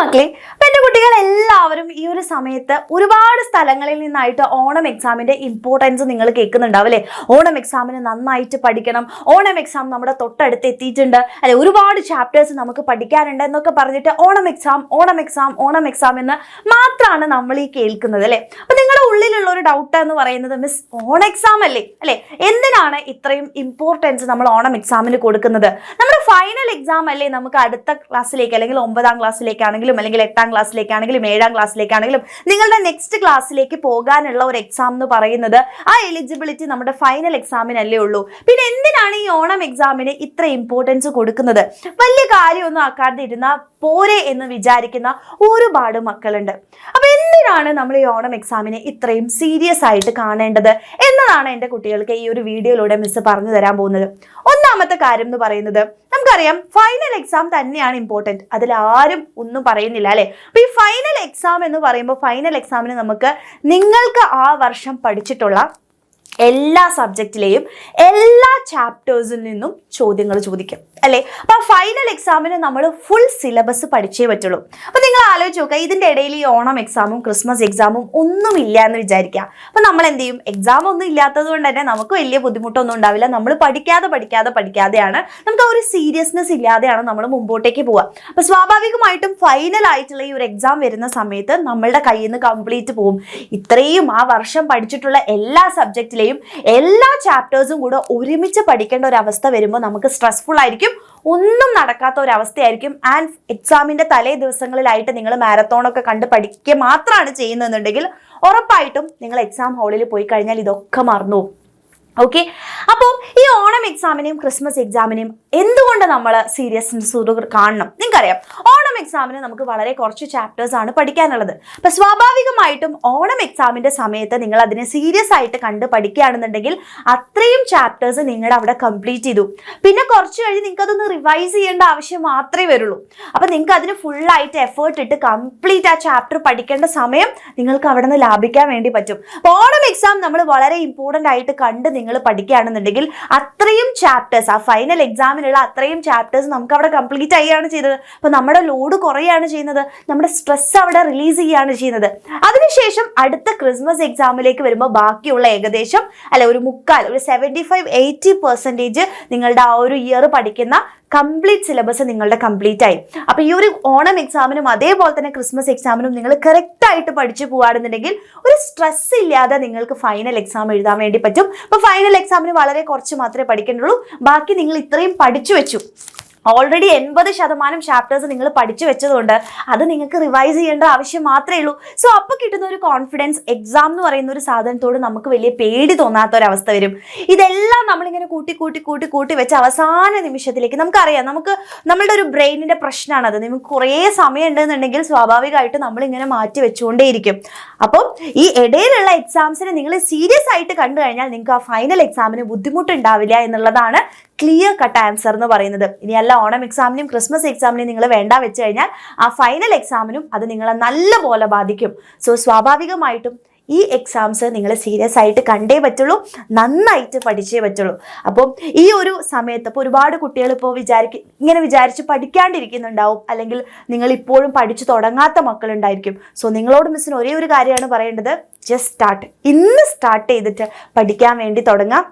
മക്കളെ, അപ്പൊ എന്റെ കുട്ടികൾ എല്ലാവരും ഈ ഒരു സമയത്ത് ഒരുപാട് സ്ഥലങ്ങളിൽ നിന്നായിട്ട് ഓണം എക്സാമിന്റെ ഇമ്പോർട്ടൻസ് നിങ്ങൾ കേൾക്കുന്നുണ്ടാവും അല്ലെ. ഓണം എക്സാമിന് നന്നായിട്ട് പഠിക്കണം, ഓണം എക്സാം നമ്മുടെ തൊട്ടടുത്ത് എത്തിയിട്ടുണ്ട് അല്ലെ, ഒരുപാട് ചാപ്റ്റേഴ്സ് നമുക്ക് പഠിക്കാനുണ്ട് എന്നൊക്കെ പറഞ്ഞിട്ട് ഓണം എക്സാം എന്ന് മാത്രമാണ് നമ്മൾ ഈ കേൾക്കുന്നത് അല്ലെ. അപ്പൊ നിങ്ങളുടെ ഉള്ളിലുള്ള ഒരു ഡൗട്ട് എന്ന് പറയുന്നത്, മിസ് ഓണം എക്സാം അല്ലേ എന്തിനാണ് ഇത്രയും ഇമ്പോർട്ടൻസ് നമ്മൾ ഓണം എക്സാമിന് കൊടുക്കുന്നത്? നമ്മുടെ ഫൈനൽ എക്സാം അല്ലേ നമുക്ക് അടുത്ത ക്ലാസ്സിലേക്ക്, അല്ലെങ്കിൽ 9ാം ക്ലാസ്സിലേക്കാണെങ്കിലും അല്ലെങ്കിൽ 8ാം ക്ലാസ്സിലേക്കാണെങ്കിലും 7ാം ക്ലാസ്സിലേക്കാണെങ്കിലും നിങ്ങളുടെ നെക്സ്റ്റ് ക്ലാസ്സിലേക്ക് പോകാനുള്ള ഒരു എക്സാം എന്ന് പറയുന്നത് ആ എലിജിബിലിറ്റി നമ്മുടെ ഫൈനൽ എക്സാമിനല്ലേ ഉള്ളൂ. പിന്നെ എന്തിനാണ് ഈ ഓണം എക്സാമിന് ഇത്ര ഇമ്പോർട്ടൻസ് കൊടുക്കുന്നത്? വലിയ കാര്യമൊന്നും ആക്കാതെ ഇരുന്നാൽ പോരെ എന്ന് വിചാരിക്കുന്ന ഒരുപാട് മക്കളുണ്ട്. അപ്പൊ എന്തിനാണ് നമ്മൾ ഈ ഓണം എക്സാമിനെ ഇത്രയും സീരിയസ് ആയിട്ട് കാണേണ്ടത് എന്നതാണ് എൻ്റെ കുട്ടികൾക്ക് ഈ ഒരു വീഡിയോയിലൂടെ മിസ് പറഞ്ഞു തരാൻ പോകുന്നത്. ഒന്നാമത്തെ കാര്യം എന്ന് പറയുന്നത്, നമുക്കറിയാം ഫൈനൽ എക്സാം തന്നെയാണ് ഇമ്പോർട്ടൻറ്റ്, അതിൽ ആരും ഒന്നും പറയുന്നില്ല അല്ലെ. അപ്പൊ ഈ ഫൈനൽ എക്സാം എന്ന് പറയുമ്പോൾ ഫൈനൽ എക്സാമിന് നമുക്ക് നിങ്ങൾക്ക് ആ വർഷം പഠിച്ചിട്ടുള്ള എല്ലാ സബ്ജക്റ്റിലെയും എല്ലാ ചാപ്റ്റേഴ്സിൽ നിന്നും ചോദ്യങ്ങൾ ചോദിക്കും അല്ലേ. അപ്പൊ ഫൈനൽ എക്സാമിന് നമ്മൾ ഫുൾ സിലബസ് പഠിച്ചേ പറ്റുള്ളൂ. അപ്പൊ നിങ്ങൾ ആലോചിച്ച് നോക്കുക, ഇതിന്റെ ഇടയിൽ ഈ ഓണം എക്സാമും ക്രിസ്മസ് എക്സാമും ഒന്നും ഇല്ല എന്ന് വിചാരിക്കുക. അപ്പൊ നമ്മൾ എന്ത് ചെയ്യും? എക്സാം ഒന്നും ഇല്ലാത്തത് കൊണ്ട് തന്നെ നമുക്ക് വലിയ ബുദ്ധിമുട്ടൊന്നും ഉണ്ടാവില്ല. നമ്മൾ പഠിക്കാതെയാണ്, നമുക്ക് ആ ഒരു സീരിയസ്നെസ് ഇല്ലാതെയാണ് നമ്മൾ മുമ്പോട്ടേക്ക് പോവുക. അപ്പൊ സ്വാഭാവികമായിട്ടും ഫൈനൽ ആയിട്ടുള്ള ഈ ഒരു എക്സാം വരുന്ന സമയത്ത് നമ്മളുടെ കയ്യിൽ നിന്ന് കംപ്ലീറ്റ് പോകും. ഇത്രയും ആ വർഷം പഠിച്ചിട്ടുള്ള എല്ലാ സബ്ജക്റ്റിലും എല്ലാ ചാപ്റ്റേഴ്സും കൂടെ ഒരുമിച്ച് പഠിക്കേണ്ട ഒരു അവസ്ഥ വരുമ്പോൾ നമുക്ക് സ്ട്രെസ്ഫുൾ ആയിരിക്കും, ഒന്നും നടക്കാത്ത ഒരു അവസ്ഥയായിരിക്കും. ആൻഡ് എക്സാമിന്റെ തലേ ദിവസങ്ങളിലായിട്ട് നിങ്ങൾ മാരത്തോണൊക്കെ കണ്ട് പഠിക്കുക മാത്രമാണ് ചെയ്യുന്നതെന്നുണ്ടെങ്കിൽ ഉറപ്പായിട്ടും നിങ്ങൾ എക്സാം ഹാളിൽ പോയി കഴിഞ്ഞാൽ ഇതൊക്കെ മറന്നു പോകും. ഓക്കെ, അപ്പോൾ ഈ ഓണം എക്സാമിനെയും ക്രിസ്മസ് എക്സാമിനെയും എന്തുകൊണ്ട് നമ്മൾ സീരിയസ്നെസ്സോട് കാണണം? നിങ്ങൾക്കറിയാം, ഓണം എക്സാമിന് നമുക്ക് വളരെ കുറച്ച് ചാപ്റ്റേഴ്സ് ആണ് പഠിക്കാനുള്ളത്. അപ്പൊ സ്വാഭാവികമായിട്ടും ഓണം എക്സാമിന്റെ സമയത്ത് നിങ്ങൾ അതിനെ സീരിയസ് ആയിട്ട് കണ്ട് പഠിക്കുകയാണെന്നുണ്ടെങ്കിൽ അത്രയും ചാപ്റ്റേഴ്സ് നിങ്ങളുടെ അവിടെ കംപ്ലീറ്റ് ചെയ്തു. പിന്നെ കുറച്ച് കഴിഞ്ഞ് നിങ്ങൾക്ക് അതൊന്ന് റിവൈസ് ചെയ്യേണ്ട ആവശ്യം മാത്രമേ വരുള്ളൂ. അപ്പൊ നിങ്ങൾക്ക് അതിന് ഫുള്ളായിട്ട് എഫേർട്ട് ഇട്ട് കംപ്ലീറ്റ് ആ ചാപ്റ്റർ പഠിക്കേണ്ട സമയം നിങ്ങൾക്ക് അവിടെ നിന്ന് ലാഭിക്കാൻ വേണ്ടി പറ്റും. ഓണം എക്സാം നമ്മൾ വളരെ ഇമ്പോർട്ടൻ്റ് ആയിട്ട് കണ്ട് നിങ്ങൾ പഠിക്കുകയാണെന്നുണ്ടെങ്കിൽ അത്രയും ചാപ്റ്റേഴ്സ്, ആ ഫൈനൽ എക്സാമിനുള്ള അത്രയും ചാപ്റ്റേഴ്സ് നമുക്ക് അവിടെ കംപ്ലീറ്റ് ചെയ്യുകയാണ് ചെയ്തത്. അപ്പൊ നമ്മുടെ ലോഡ് കുറയാണ് ചെയ്യുന്നത്, നമ്മുടെ സ്ട്രെസ് അവിടെ റിലീസ് ചെയ്യുകയാണ് ചെയ്യുന്നത്. അതിനുശേഷം അടുത്ത ക്രിസ്മസ് എക്സാമിലേക്ക് വരുമ്പോൾ ബാക്കിയുള്ള ഏകദേശം ഒരു 75-80% നിങ്ങളുടെ ആ ഒരു ഇയർ പഠിക്കുന്ന കംപ്ലീറ്റ് സിലബസ് നിങ്ങളുടെ കംപ്ലീറ്റ് ആയി. അപ്പൊ ഈ ഒരു ഓണം എക്സാമിനും അതേപോലെ തന്നെ ക്രിസ്മസ് എക്സാമിനും നിങ്ങൾ കറക്റ്റ് ആയിട്ട് പഠിച്ചു പോവാണെന്നുണ്ടെങ്കിൽ ഒരു സ്ട്രെസ് ഇല്ലാതെ നിങ്ങൾക്ക് ഫൈനൽ എക്സാം എഴുതാൻ വേണ്ടി പറ്റും. അപ്പൊ ഫൈനൽ എക്സാമിന് വളരെ കുറച്ച് മാത്രമേ പഠിക്കേണ്ടുള്ളൂ. ബാക്കി നിങ്ങൾ ഇത്രയും പഠിച്ചു വെച്ചു, ഓൾറെഡി 80% ചാപ്റ്റേഴ്സ് നിങ്ങൾ പഠിച്ചു വെച്ചതുകൊണ്ട് അത് നിങ്ങൾക്ക് റിവൈസ് ചെയ്യേണ്ട ആവശ്യം മാത്രമേ ഉള്ളൂ. സോ അപ്പോൾ കിട്ടുന്ന ഒരു കോൺഫിഡൻസ്, എക്സാം എന്ന് പറയുന്ന ഒരു സാധനത്തോട് നമുക്ക് വലിയ പേടി തോന്നാത്ത ഒരവസ്ഥ വരും. ഇതെല്ലാം നമ്മളിങ്ങനെ കൂട്ടി വെച്ച് അവസാന നിമിഷത്തിലേക്ക്, നമുക്കറിയാം നമ്മളുടെ ഒരു ബ്രെയിനിന്റെ പ്രശ്നമാണത്. നിങ്ങൾക്ക് കുറേ സമയം ഉണ്ടെന്നുണ്ടെങ്കിൽ സ്വാഭാവികമായിട്ട് നമ്മളിങ്ങനെ മാറ്റി വെച്ചുകൊണ്ടേയിരിക്കും. അപ്പം ഈ ഇടയിലുള്ള എക്സാംസിനെ നിങ്ങൾ സീരിയസ് ആയിട്ട് കണ്ടു കഴിഞ്ഞാൽ നിങ്ങൾക്ക് ആ ഫൈനൽ എക്സാമിന് ബുദ്ധിമുട്ടുണ്ടാവില്ല എന്നുള്ളതാണ് ക്ലിയർ കട്ട് ആൻസർ എന്ന് പറയുന്നത്. ഇനി അല്ല ഓണം എക്സാമിനും ക്രിസ്മസ് എക്സാമിനും നിങ്ങൾ വേണ്ട വെച്ച് കഴിഞ്ഞാൽ ആ ഫൈനൽ എക്സാമിനും അത് നിങ്ങളെ നല്ലപോലെ ബാധിക്കും. സോ സ്വാഭാവികമായിട്ടും ഈ എക്സാംസ് നിങ്ങൾ സീരിയസ് ആയിട്ട് കണ്ടേ പറ്റുള്ളൂ, നന്നായിട്ട് പഠിച്ചേ പറ്റുള്ളൂ. അപ്പം ഈ ഒരു സമയത്ത് ഇപ്പോൾ ഒരുപാട് കുട്ടികൾ ഇപ്പോൾ വിചാരിച്ച് പഠിക്കാണ്ടിരിക്കുന്നുണ്ടാവും, അല്ലെങ്കിൽ നിങ്ങൾ ഇപ്പോഴും പഠിച്ചു തുടങ്ങാത്ത മക്കളുണ്ടായിരിക്കും. സോ നിങ്ങളോട് മിസ്സിന് ഒരേ ഒരു കാര്യമാണ് പറയേണ്ടത്, ജസ്റ്റ് സ്റ്റാർട്ട്. ഇന്ന് സ്റ്റാർട്ട് ചെയ്തിട്ട് പഠിക്കാൻ വേണ്ടി തുടങ്ങാം.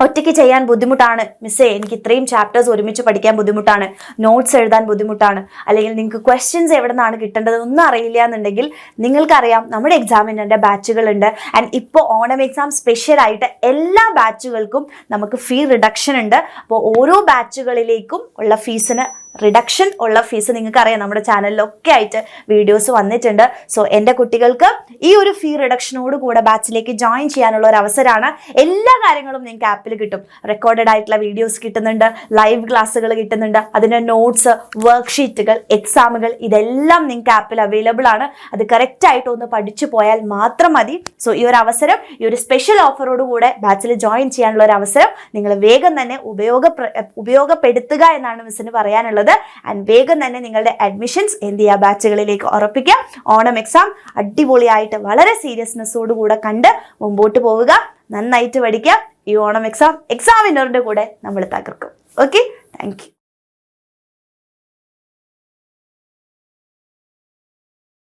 ഒറ്റയ്ക്ക് ചെയ്യാൻ ബുദ്ധിമുട്ടാണ് മിസ്സേ, എനിക്ക് ഇത്രയും ചാപ്റ്റേഴ്സ് ഒരുമിച്ച് പഠിക്കാൻ ബുദ്ധിമുട്ടാണ്, നോട്ട്സ് എഴുതാൻ ബുദ്ധിമുട്ടാണ്, അല്ലെങ്കിൽ നിങ്ങൾക്ക് ക്വസ്റ്റ്യൻസ് എവിടെ നിന്നാണ് കിട്ടേണ്ടത് ഒന്നും അറിയില്ല എന്നുണ്ടെങ്കിൽ നിങ്ങൾക്കറിയാം നമ്മുടെ എക്സാമിൻ്റെ ബാച്ചുകളുണ്ട്. ആൻഡ് ഇപ്പോൾ ഓണം എക്സാം സ്പെഷ്യലായിട്ട് എല്ലാ ബാച്ചുകൾക്കും നമുക്ക് ഫീ റിഡക്ഷൻ ഉണ്ട്. അപ്പോൾ ഓരോ ബാച്ചുകളിലേക്കും ഉള്ള ഫീസിന് റിഡക്ഷൻ ഉള്ള ഫീസ് നിങ്ങൾക്കറിയാം, നമ്മുടെ ചാനലിലൊക്കെ ആയിട്ട് വീഡിയോസ് വന്നിട്ടുണ്ട്. സോ എൻ്റെ കുട്ടികൾക്ക് ഈ ഒരു ഫീ റിഡക്ഷനോട് കൂടെ ബാച്ചിലേക്ക് ജോയിൻ ചെയ്യാനുള്ള ഒരു അവസരമാണ്. എല്ലാ കാര്യങ്ങളും നിങ്ങൾക്ക് ആപ്പിൽ കിട്ടും. റെക്കോർഡഡ് ആയിട്ടുള്ള വീഡിയോസ് കിട്ടുന്നുണ്ട്, ലൈവ് ക്ലാസ്സുകൾ കിട്ടുന്നുണ്ട്, അതിൻ്റെ നോട്ട്സ്, വർക്ക്ഷീറ്റുകൾ, എക്സാമുകൾ ഇതെല്ലാം നിങ്ങൾക്ക് ആപ്പിൽ അവൈലബിൾ ആണ്. അത് കറക്റ്റായിട്ട് ഒന്ന് പഠിച്ചു പോയാൽ മാത്രം മതി. സോ ഈ ഒരു അവസരം, ഈ ഒരു സ്പെഷ്യൽ ഓഫറോട് കൂടെ ബാച്ചിൽ ജോയിൻ ചെയ്യാനുള്ള ഒരു അവസരം നിങ്ങൾ വേഗം തന്നെ ഉപയോഗപ്പെടുത്തുക എന്നാണ് മിസ്സിന് പറയാനുള്ളത്. ആൻഡ് വേഗം തന്നെ നിങ്ങളുടെ അഡ്മിഷൻസ് എന്ത് ചെയ്യുക, ബാച്ചുകളിലേക്ക് ഉറപ്പിക്കുക. ഓണം എക്സാം അടിപൊളിയായിട്ട് വളരെ സീരിയസ്നെസ്സോട് കൂടെ കണ്ട് മുമ്പോട്ട് പോവുക, നന്നായിട്ട് പഠിക്കുക. ഈ ഓണം എക്സാം വിന്നറിന്റെ കൂടെ നമ്മൾ തകർക്കും. Okay, thank you.